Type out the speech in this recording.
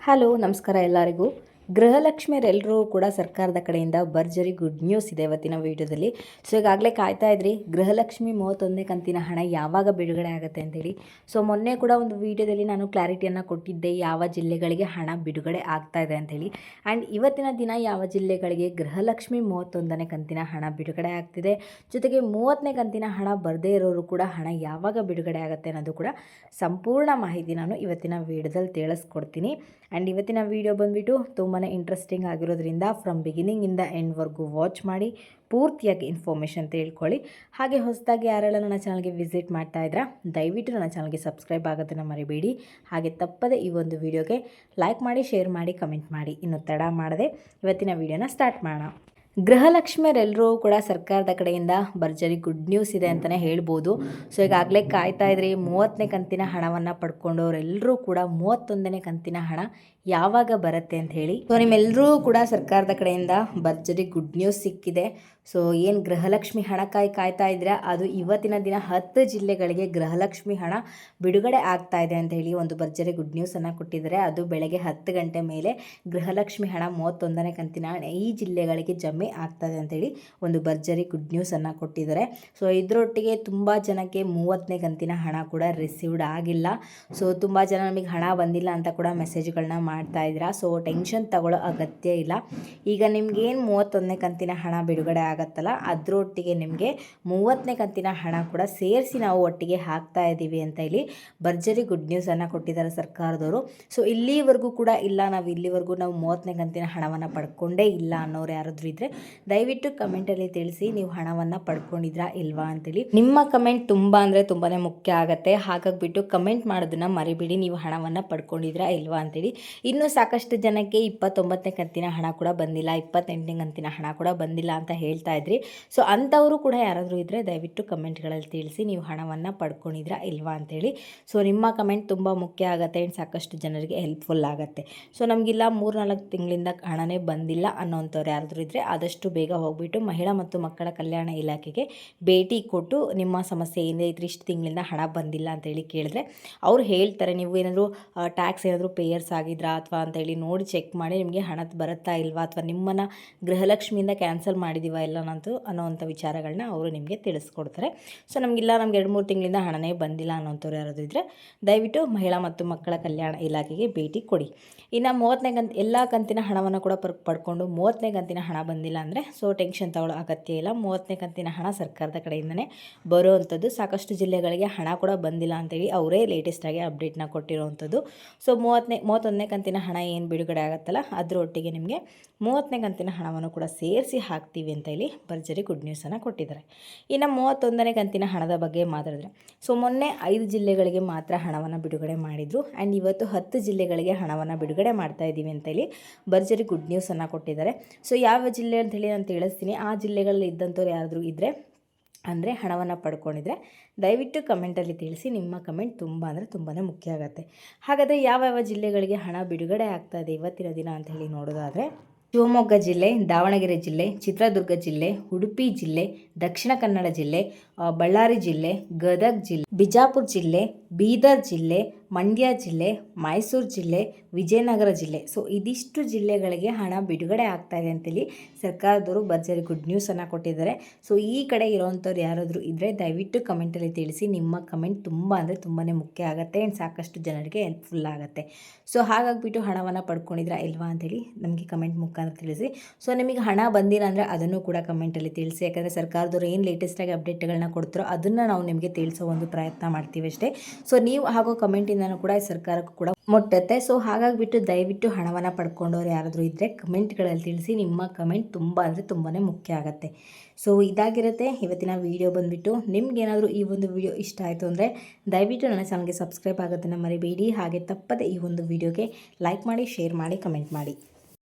Hello ನಮಸ್ಕಾರ ಎಲ್ಲರಿಗೂ. ಗೃಹಲಕ್ಷ್ಮಿಯರೆಲ್ಲರೂ ಕೂಡ ಸರ್ಕಾರದ ಕಡೆಯಿಂದ ಭರ್ಜರಿ ಗುಡ್ ನ್ಯೂಸ್ ಇದೆ ಇವತ್ತಿನ ವೀಡಿಯೋದಲ್ಲಿ. ಸೊ ಈಗಾಗಲೇ ಕಾಯ್ತಾ ಇದ್ರಿ ಗೃಹಲಕ್ಷ್ಮಿ 31ನೇ ಕಂತಿನ ಹಣ ಯಾವಾಗ ಬಿಡುಗಡೆ ಆಗುತ್ತೆ ಅಂತೇಳಿ. ಸೊ ಮೊನ್ನೆ ಕೂಡ ಒಂದು ವೀಡಿಯೋದಲ್ಲಿ ನಾನು ಕ್ಲಾರಿಟಿಯನ್ನು ಕೊಟ್ಟಿದ್ದೆ ಯಾವ ಜಿಲ್ಲೆಗಳಿಗೆ ಹಣ ಬಿಡುಗಡೆ ಆಗ್ತಾ ಇದೆ ಅಂತೇಳಿ. ಆ್ಯಂಡ್ ಇವತ್ತಿನ ದಿನ ಯಾವ ಜಿಲ್ಲೆಗಳಿಗೆ ಗೃಹಲಕ್ಷ್ಮಿ 31ನೇ ಕಂತಿನ ಹಣ ಬಿಡುಗಡೆ ಆಗ್ತಿದೆ, ಜೊತೆಗೆ 30ನೇ ಕಂತಿನ ಹಣ ಬರದೇ ಇರೋರು ಕೂಡ ಹಣ ಯಾವಾಗ ಬಿಡುಗಡೆ ಆಗುತ್ತೆ ಅನ್ನೋದು ಕೂಡ ಸಂಪೂರ್ಣ ಮಾಹಿತಿ ನಾನು ಇವತ್ತಿನ ವೀಡಿಯೋದಲ್ಲಿ ತಿಳಿಸ್ಕೊಡ್ತೀನಿ. ಆ್ಯಂಡ್ ಇವತ್ತಿನ ವೀಡಿಯೋ ಬಂದುಬಿಟ್ಟು ತುಂಬಾ ಇಂಟ್ರೆಸ್ಟಿಂಗ್ ಆಗಿರೋದ್ರಿಂದ ಫ್ರಮ್ ಬಿಗಿನಿಂಗಿಂದ ಎಂಡ್ವರೆಗೂ ವಾಚ್ ಮಾಡಿ ಪೂರ್ತಿಯಾಗಿ ಇನ್ಫಾರ್ಮೇಷನ್ ತಿಳ್ಕೊಳ್ಳಿ. ಹಾಗೆ ಹೊಸದಾಗಿ ಯಾರೆಲ್ಲ ನನ್ನ ಚಾನಲ್ಗೆ ವಿಸಿಟ್ ಮಾಡ್ತಾ ಇದ್ರಾ ದಯವಿಟ್ಟು ನನ್ನ ಚಾನಲ್ಗೆ ಸಬ್ಸ್ಕ್ರೈಬ್ ಆಗೋದನ್ನು ಮರಿಬೇಡಿ. ಹಾಗೆ ತಪ್ಪದೆ ಈ ಒಂದು ವಿಡಿಯೋಗೆ ಲೈಕ್ ಮಾಡಿ, ಶೇರ್ ಮಾಡಿ, ಕಮೆಂಟ್ ಮಾಡಿ. ಇನ್ನು ತಡ ಮಾಡದೆ ಇವತ್ತಿನ ವೀಡಿಯೋನ ಸ್ಟಾರ್ಟ್ ಮಾಡೋಣ. ಗೃಹಲಕ್ಷ್ಮಿಯರೆಲ್ಲರೂ ಕೂಡ ಸರ್ಕಾರದ ಕಡೆಯಿಂದ ಭರ್ಜರಿ ಗುಡ್ ನ್ಯೂಸ್ ಇದೆ ಅಂತಲೇ ಹೇಳ್ಬೋದು. ಸೊ ಈಗಾಗಲೇ ಕಾಯ್ತಾ ಇದ್ರಿ 30ನೇ ಕಂತಿನ ಹಣವನ್ನು ಪಡ್ಕೊಂಡವರೆಲ್ಲರೂ ಕೂಡ 31ನೇ ಕಂತಿನ ಹಣ ಯಾವಾಗ ಬರುತ್ತೆ ಅಂತ ಹೇಳಿ. ಸೊ ನಿಮ್ಮೆಲ್ಲರೂ ಕೂಡ ಸರ್ಕಾರದ ಕಡೆಯಿಂದ ಭರ್ಜರಿ ಗುಡ್ ನ್ಯೂಸ್ ಸಿಕ್ಕಿದೆ. ಸೊ ಏನು ಗೃಹಲಕ್ಷ್ಮಿ ಹಣಕ್ಕಾಗಿ ಕಾಯ್ತಾ ಇದ್ರೆ ಅದು ಇವತ್ತಿನ ದಿನ 10 ಜಿಲ್ಲೆಗಳಿಗೆ ಗೃಹಲಕ್ಷ್ಮಿ ಹಣ ಬಿಡುಗಡೆ ಆಗ್ತಾ ಇದೆ ಅಂತ ಹೇಳಿ ಒಂದು ಭರ್ಜರಿ ಗುಡ್ ನ್ಯೂಸನ್ನು ಕೊಟ್ಟಿದ್ದಾರೆ. ಅದು ಬೆಳಗ್ಗೆ 10 ಗಂಟೆ ಮೇಲೆ ಗೃಹಲಕ್ಷ್ಮಿ ಹಣ 31ನೇ ಕಂತಿನ ಹಣ ಈ ಜಿಲ್ಲೆಗಳಿಗೆ ಜಮೆ ಆಗ್ತದೆ ಅಂತೇಳಿ ಒಂದು ಭರ್ಜರಿ ಗುಡ್ ನ್ಯೂಸನ್ನು ಕೊಟ್ಟಿದ್ದಾರೆ. ಸೊ ಇದರೊಟ್ಟಿಗೆ ತುಂಬ ಜನಕ್ಕೆ 30ನೇ ಕಂತಿನ ಹಣ ಕೂಡ ರಿಸೀವ್ಡ್ ಆಗಿಲ್ಲ. ಸೊ ತುಂಬ ಜನ ನಮಗೆ ಹಣ ಬಂದಿಲ್ಲ ಅಂತ ಕೂಡ ಮೆಸೇಜ್ಗಳನ್ನ ಮಾಡ್ತಾ ಇದ್ದೀರಾ. ಸೊ ಟೆನ್ಷನ್ ತಗೊಳ್ಳೋ ಅಗತ್ಯ ಇಲ್ಲ. ಈಗ ನಿಮ್ಗೇನು 31ನೇ ಕಂತಿನ ಹಣ ಬಿಡುಗಡೆ ಆಗುತ್ತಲ್ಲ ಅದರೊಟ್ಟಿಗೆ ನಿಮಗೆ 30ನೇ ಕಂತಿನ ಹಣ ಕೂಡ ಸೇರಿಸಿ ನಾವು ಒಟ್ಟಿಗೆ ಹಾಕ್ತಾ ಇದ್ದೀವಿ ಅಂತ ಇಲ್ಲಿ ಭರ್ಜರಿ ಗುಡ್ ನ್ಯೂಸನ್ನು ಕೊಟ್ಟಿದ್ದಾರೆ ಸರ್ಕಾರದವರು. ಸೊ ಇಲ್ಲಿವರೆಗೂ ಕೂಡ ಇಲ್ಲ, ನಾವು ಇಲ್ಲಿವರೆಗೂ ನಾವು 30ನೇ ಕಂತಿನ ಹಣವನ್ನು ಪಡ್ಕೊಂಡೇ ಇಲ್ಲ ಅನ್ನೋರು ಯಾರಾದರೂ ಇದ್ದರೆ ದಯವಿಟ್ಟು ಕಮೆಂಟಲ್ಲಿ ತಿಳಿಸಿ ನೀವು ಹಣವನ್ನು ಪಡ್ಕೊಂಡಿದ್ರಾ ಇಲ್ವಾ ಅಂತೇಳಿ. ನಿಮ್ಮ ಕಮೆಂಟ್ ತುಂಬ ಅಂದರೆ ತುಂಬಾ ಮುಖ್ಯ ಆಗುತ್ತೆ. ಹಾಗಾಗಿಬಿಟ್ಟು ಕಮೆಂಟ್ ಮಾಡೋದನ್ನು ಮರಿಬೇಡಿ, ನೀವು ಹಣವನ್ನು ಪಡ್ಕೊಂಡಿದ್ರಾ ಇಲ್ವಾ ಅಂತೇಳಿ. ಇನ್ನೂ ಸಾಕಷ್ಟು ಜನಕ್ಕೆ 29ನೇ ಕಂತಿನ ಹಣ ಕೂಡ ಬಂದಿಲ್ಲ, 28ನೇ ಕಂತಿನ ಹಣ ಕೂಡ ಬಂದಿಲ್ಲ ಅಂತ ಹೇಳ್ತಾ ಇದ್ರಿ. ಸೊ ಅಂಥವರು ಕೂಡ ಯಾರಾದರೂ ಇದ್ದರೆ ದಯವಿಟ್ಟು ಕಮೆಂಟ್ಗಳಲ್ಲಿ ತಿಳಿಸಿ ನೀವು ಹಣವನ್ನು ಪಡ್ಕೊಂಡಿದ್ರಾ ಇಲ್ವಾ ಅಂತೇಳಿ. ಸೊ ನಿಮ್ಮ ಕಮೆಂಟ್ ತುಂಬ ಮುಖ್ಯ ಆಗುತ್ತೆ ಆ್ಯಂಡ್ ಸಾಕಷ್ಟು ಜನರಿಗೆ ಹೆಲ್ಪ್ಫುಲ್ ಆಗುತ್ತೆ. ಸೊ ನಮಗಿಲ್ಲ 3-4 ತಿಂಗಳಿಂದ ಹಣನೇ ಬಂದಿಲ್ಲ ಅನ್ನೋಂಥವ್ರು ಯಾರಾದರೂ ಇದ್ದರೆ ಆದಷ್ಟು ಬೇಗ ಹೋಗ್ಬಿಟ್ಟು ಮಹಿಳಾ ಮತ್ತು ಮಕ್ಕಳ ಕಲ್ಯಾಣ ಇಲಾಖೆಗೆ ಭೇಟಿ ಕೊಟ್ಟು ನಿಮ್ಮ ಸಮಸ್ಯೆ ಏನಿದೆ ಇಷ್ಟು ತಿಂಗಳಿಂದ ಹಣ ಬಂದಿಲ್ಲ ಅಂತೇಳಿ ಕೇಳಿದ್ರೆ ಅವ್ರು ಹೇಳ್ತಾರೆ. ನೀವು ಏನಾದರೂ ಟ್ಯಾಕ್ಸ್ ಏನಾದರೂ ಪೇಯರ್ಸ್ ಆಗಿದ್ರಾ ಅಥವಾ ಅಂತೇಳಿ ನೋಡಿ ಚೆಕ್ ಮಾಡಿ ನಿಮಗೆ ಹಣ ಬರುತ್ತಾ ಇಲ್ವಾ ಅಥವಾ ನಿಮ್ಮನ್ನು ಗೃಹಲಕ್ಷ್ಮಿಯಿಂದ ಕ್ಯಾನ್ಸಲ್ ಮಾಡಿದ್ದೀವಾ ಇಲ್ಲ ಅನ್ನೋವಂಥ ವಿಚಾರಗಳನ್ನ ಅವರು ನಿಮಗೆ ತಿಳಿಸ್ಕೊಡ್ತಾರೆ. ಸೊ ನಮಗಿಲ್ಲ, ನಮ್ಗೆ 2-3 ತಿಂಗಳಿಂದ ಹಣನೇ ಬಂದಿಲ್ಲ ಅನ್ನೋಂಥವ್ರು ಯಾರಾದರೂ ಇದ್ದರೆ ದಯವಿಟ್ಟು ಮಹಿಳಾ ಮತ್ತು ಮಕ್ಕಳ ಕಲ್ಯಾಣ ಇಲಾಖೆಗೆ ಭೇಟಿ ಕೊಡಿ. ಇನ್ನು 30ನೇ ಎಲ್ಲ ಕಂತಿನ ಹಣವನ್ನು ಕೂಡ ಪಡ್ಕೊಂಡು 30ನೇ ಕಂತಿನ ಹಣ ಬಂದಿಲ್ಲ ಅಂದರೆ ಸೊ ಟೆನ್ಷನ್ ತಗೊಳ್ಳೋ ಅಗತ್ಯ ಇಲ್ಲ. 30ನೇ ಕಂತಿನ ಹಣ ಸರ್ಕಾರದ ಕಡೆಯಿಂದನೇ ಬರುವಂಥದ್ದು. ಸಾಕಷ್ಟು ಜಿಲ್ಲೆಗಳಿಗೆ ಹಣ ಕೂಡ ಬಂದಿಲ್ಲ ಅಂತೇಳಿ ಅವರೇ ಲೇಟೆಸ್ಟಾಗಿ ಅಪ್ಡೇಟ್ನ ಕೊಟ್ಟಿರೋವಂಥದ್ದು. ಸೊ 31ನೇ ಕಂತಿನ ಹಣ ಏನು ಬಿಡುಗಡೆ ಆಗುತ್ತಲ್ಲ ಅದರೊಟ್ಟಿಗೆ ನಿಮಗೆ 30ನೇ ಕಂತಿನ ಹಣವನ್ನು ಕೂಡ ಸೇರಿಸಿ ಹಾಕ್ತೀವಿ ಅಂತ ಹೇಳಿ ಭರ್ಜರಿ ಗುಡ್ ನ್ಯೂಸನ್ನು ಕೊಟ್ಟಿದ್ದಾರೆ. ಇನ್ನು 31ನೇ ಕಂತಿನ ಹಣದ ಬಗ್ಗೆ ಮಾತಾಡಿದ್ರೆ ಸೊ ಮೊನ್ನೆ 5 ಜಿಲ್ಲೆಗಳಿಗೆ ಮಾತ್ರ ಹಣವನ್ನು ಬಿಡುಗಡೆ ಮಾಡಿದರು ಆ್ಯಂಡ್ ಇವತ್ತು 10 ಜಿಲ್ಲೆಗಳಿಗೆ ಹಣವನ್ನು ಬಿಡುಗಡೆ ಮಾಡ್ತಾ ಇದ್ದೀವಿ ಅಂತೇಳಿ ಭರ್ಜರಿ ಗುಡ್ ನ್ಯೂಸನ್ನು ಕೊಟ್ಟಿದ್ದಾರೆ. ಸೊ ಯಾವ ಜಿಲ್ಲೆ ಅಂತೇಳಿ ನಾನು ತಿಳಿಸ್ತೀನಿ. ಆ ಜಿಲ್ಲೆಗಳಲ್ಲಿ ಇದ್ದಂಥವ್ರು ಯಾರಾದರೂ ಇದ್ದರೆ ಅಂದರೆ ಹಣವನ್ನು ಪಡ್ಕೊಂಡಿದ್ರೆ ದಯವಿಟ್ಟು ಕಮೆಂಟಲ್ಲಿ ತಿಳಿಸಿ. ನಿಮ್ಮ ಕಮೆಂಟ್ ತುಂಬ ಅಂದರೆ ತುಂಬಾ ಮುಖ್ಯ ಆಗುತ್ತೆ. ಹಾಗಾದರೆ ಯಾವ್ಯಾವ ಜಿಲ್ಲೆಗಳಿಗೆ ಹಣ ಬಿಡುಗಡೆ ಆಗ್ತಾ ಇದೆ ಇವತ್ತಿನ ದಿನ ಅಂತ ಹೇಳಿ ನೋಡೋದಾದರೆ ಶಿವಮೊಗ್ಗ ಜಿಲ್ಲೆ, ದಾವಣಗೆರೆ ಜಿಲ್ಲೆ, ಚಿತ್ರದುರ್ಗ ಜಿಲ್ಲೆ, ಉಡುಪಿ ಜಿಲ್ಲೆ, ದಕ್ಷಿಣ ಕನ್ನಡ ಜಿಲ್ಲೆ, ಬಳ್ಳಾರಿ ಜಿಲ್ಲೆ, ಗದಗ ಜಿಲ್ಲೆ, ಬಿಜಾಪುರ ಜಿಲ್ಲೆ, ಬೀದರ್ ಜಿಲ್ಲೆ, ಮಂಡ್ಯ ಜಿಲ್ಲೆ, ಮೈಸೂರು ಜಿಲ್ಲೆ, ವಿಜಯನಗರ ಜಿಲ್ಲೆ. ಸೊ ಇದಿಷ್ಟು ಜಿಲ್ಲೆಗಳಿಗೆ ಹಣ ಬಿಡುಗಡೆ ಆಗ್ತಾ ಇದೆ ಅಂತೇಳಿ ಸರ್ಕಾರದವರು ಭರ್ಜರಿ ಗುಡ್ ನ್ಯೂಸನ್ನು ಕೊಟ್ಟಿದ್ದಾರೆ. ಸೊ ಈ ಕಡೆ ಇರೋವಂಥವ್ರು ಯಾರಾದರೂ ಇದ್ದರೆ ದಯವಿಟ್ಟು ಕಮೆಂಟಲ್ಲಿ ತಿಳಿಸಿ. ನಿಮ್ಮ ಕಮೆಂಟ್ ತುಂಬ ಅಂದರೆ ತುಂಬಾ ಮುಖ್ಯ ಆಗುತ್ತೆ ಆ್ಯಂಡ್ ಸಾಕಷ್ಟು ಜನರಿಗೆ ಹೆಲ್ಪ್ಫುಲ್ ಆಗುತ್ತೆ. ಸೊ ಹಾಗಾಗಿಬಿಟ್ಟು ಹಣವನ್ನು ಪಡ್ಕೊಂಡಿದ್ರಾ ಇಲ್ವಾ ಅಂತೇಳಿ ನಮಗೆ ಕಮೆಂಟ್ ಮುಖಾಂತರ ತಿಳಿಸಿ. ಸೊ ನಿಮಗೆ ಹಣ ಬಂದಿಲ್ಲ ಅಂದರೆ ಅದನ್ನು ಕೂಡ ಕಮೆಂಟಲ್ಲಿ ತಿಳಿಸಿ. ಯಾಕಂದರೆ ಸರ್ಕಾರದವರು ಏನು ಲೇಟೆಸ್ಟಾಗಿ ಅಪ್ಡೇಟ್ಗಳನ್ನ ಕೊಡ್ತಾರೋ ಅದನ್ನು ನಾವು ನಿಮಗೆ ತಿಳಿಸೋ ಒಂದು ಪ್ರಯತ್ನ ಮಾಡ್ತೀವಿ ಅಷ್ಟೇ. ಸೊ ನೀವು ಹಾಗೋ ಕಮೆಂಟಿಂದನೂ ಕೂಡ ಸರ್ಕಾರಕ್ಕೂ ಕೂಡ ಮುಟ್ಟುತ್ತೆ. ಸೊ ಹಾಗಾಗಿಬಿಟ್ಟು ದಯವಿಟ್ಟು ಹಣವನ್ನು ಪಡ್ಕೊಂಡವ್ರು ಯಾರಾದರೂ ಇದ್ದರೆ ಕಮೆಂಟ್ಗಳಲ್ಲಿ ತಿಳಿಸಿ. ನಿಮ್ಮ ಕಮೆಂಟ್ ತುಂಬ ಅಂದರೆ ತುಂಬಾ ಮುಖ್ಯ ಆಗುತ್ತೆ. ಸೊ ಇದಾಗಿರುತ್ತೆ ಇವತ್ತಿನ ವೀಡಿಯೋ ಬಂದುಬಿಟ್ಟು. ನಿಮ್ಗೇನಾದರೂ ಈ ಒಂದು ವಿಡಿಯೋ ಇಷ್ಟ ಆಯಿತು ಅಂದರೆ ದಯವಿಟ್ಟು ನನ್ನ ಚಾನಲ್ಗೆ ಸಬ್ಸ್ಕ್ರೈಬ್ ಆಗೋದನ್ನು ಮರಿಬೇಡಿ. ಹಾಗೆ ತಪ್ಪದೆ ಈ ಒಂದು ವಿಡಿಯೋಗೆ ಲೈಕ್ ಮಾಡಿ, ಶೇರ್ ಮಾಡಿ, ಕಮೆಂಟ್ ಮಾಡಿ.